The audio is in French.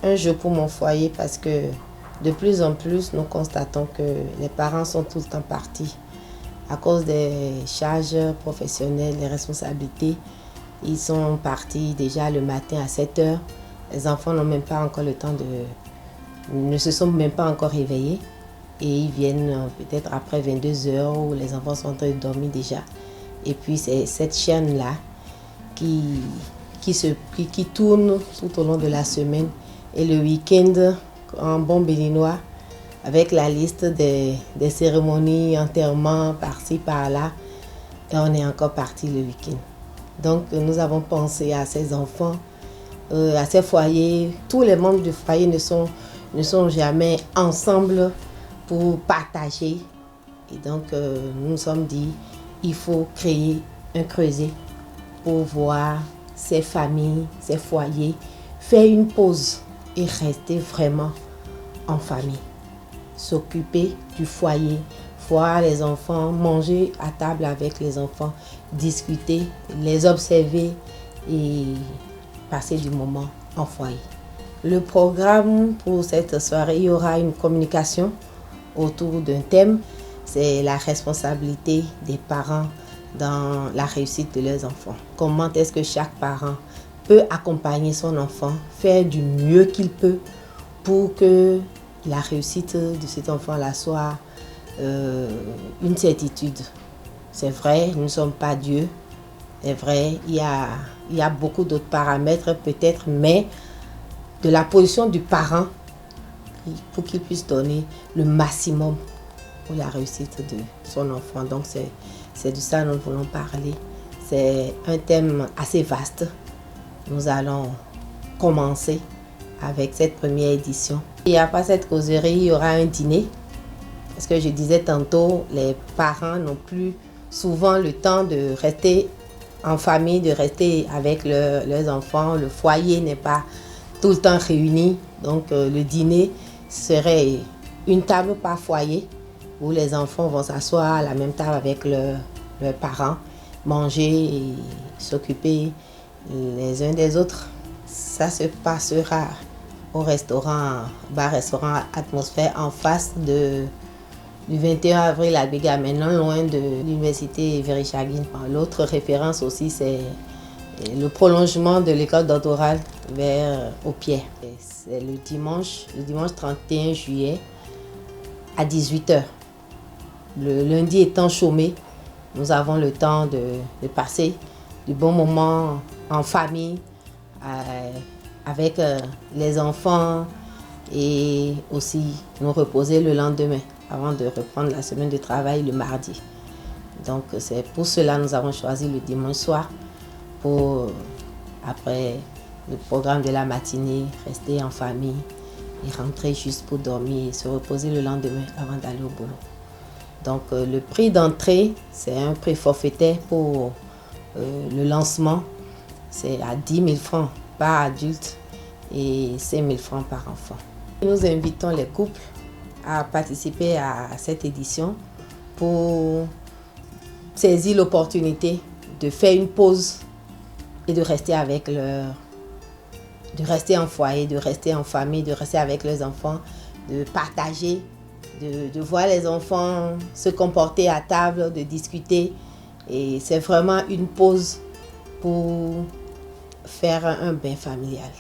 un jeu pour mon foyer parce que de plus en plus, nous constatons que les parents sont tout le temps partis. À cause des charges professionnelles, des responsabilités, ils sont partis déjà le matin à 7 heures. Les enfants n'ont même pas encore le temps ne se sont même pas encore réveillés. Et ils viennent peut-être après 22 heures où les enfants sont en train de dormir déjà. Et puis c'est cette chaîne-là qui tourne tout au long de la semaine. Et le week-end, en bon béninois, avec la liste des cérémonies, enterrements, par-ci, par-là. Et on est encore parti le week-end. Donc nous avons pensé à ces enfants, à ces foyers. Tous les membres du foyer ne sont jamais ensemble pour partager. Et donc nous nous sommes dit, il faut créer un creuset pour voir ces familles, ces foyers, faire une pause et rester vraiment en famille. S'occuper du foyer, voir les enfants, manger à table avec les enfants, discuter, les observer et passer du moment en foyer. Le programme pour cette soirée, il y aura une communication autour d'un thème, c'est la responsabilité des parents dans la réussite de leurs enfants. Comment est-ce que chaque parent peut accompagner son enfant, faire du mieux qu'il peut pour que la réussite de cet enfant-là soit une certitude. C'est vrai, nous ne sommes pas Dieu. C'est vrai, il y a beaucoup d'autres paramètres peut-être, mais de la position du parent, pour qu'il puisse donner le maximum pour la réussite de son enfant. Donc c'est de ça que nous voulons parler. C'est un thème assez vaste. Nous allons commencer avec cette première édition. Et après cette causerie, il y aura un dîner. Parce que je disais tantôt, les parents n'ont plus souvent le temps de rester en famille, de rester avec leurs enfants. Le foyer n'est pas tout le temps réuni. Donc le dîner serait une table par foyer où les enfants vont s'asseoir à la même table avec leurs parents, manger et s'occuper les uns des autres. Ça se passera au bar-restaurant Atmosphère en face du 21 avril à Bega, maintenant loin de l'université Verichaville. L'autre référence aussi, c'est le prolongement de l'école doctorale vers Aupier. C'est le dimanche 31 juillet à 18 h. Le lundi étant chômé, nous avons le temps de passer du bon moment en famille, avec les enfants et aussi nous reposer le lendemain avant de reprendre la semaine de travail le mardi. Donc c'est pour cela que nous avons choisi le dimanche soir pour, après le programme de la matinée, rester en famille et rentrer juste pour dormir et se reposer le lendemain avant d'aller au boulot. Donc le prix d'entrée, c'est un prix forfaitaire pour le lancement. C'est à 10 000 francs par adulte et 5 000 francs par enfant. Nous invitons les couples à participer à cette édition pour saisir l'opportunité de faire une pause et de rester de rester en foyer, de rester en famille, de rester avec leurs enfants, de partager, de voir les enfants se comporter à table, de discuter. Et c'est vraiment une pause pour faire un bain familial.